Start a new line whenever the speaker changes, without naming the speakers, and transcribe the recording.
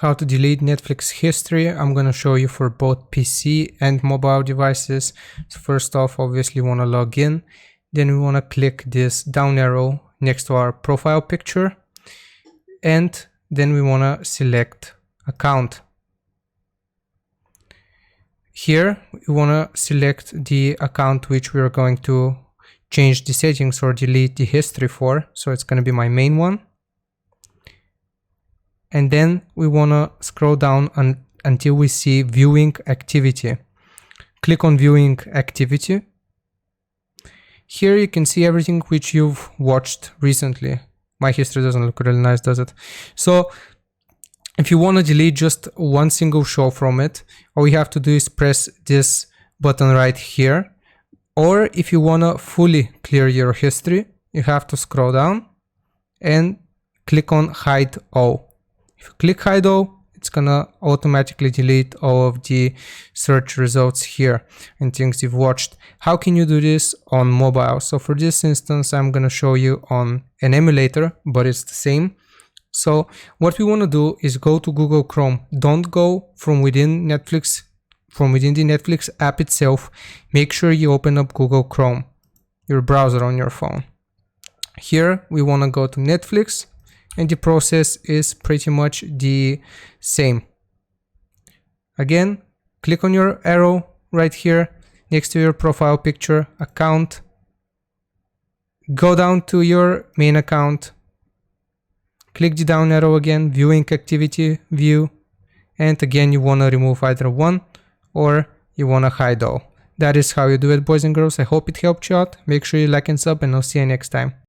how to delete Netflix history. I'm gonna show you for both PC and mobile devices. So first off, obviously want to log in. Then we want to click this down arrow next to our profile picture. And then we want to select account. Here we want to select the account which we are going to change the settings or delete the history for. So it's going to be my main one. And then we want to scroll down until we see viewing activity. Click on viewing activity. Here you can see everything which you've watched recently. My history doesn't look really nice, does it? So if you want to delete just one single show from it, all you have to do is press this button right here. Or if you want to fully clear your history, you have to scroll down and click on hide all. If you click hide all, it's gonna automatically delete all of the search results here and things you've watched. How can you do this on mobile? So for this instance, I'm gonna show you on an emulator, but it's the same. So what we want to do is go to Google Chrome. Don't go from within Netflix, from within the Netflix app itself. Make sure you open up Google Chrome, your browser on your phone. Here we want to go to Netflix. And the process is pretty much the same. Again, click on your arrow right here next to your profile picture, account. Go down to your main account. Click the down arrow again, viewing activity, view. And again, you want to remove either one or you want to hide all. That is how you do it, boys and girls. I hope it helped you out. Make sure you like and sub, and I'll see you next time.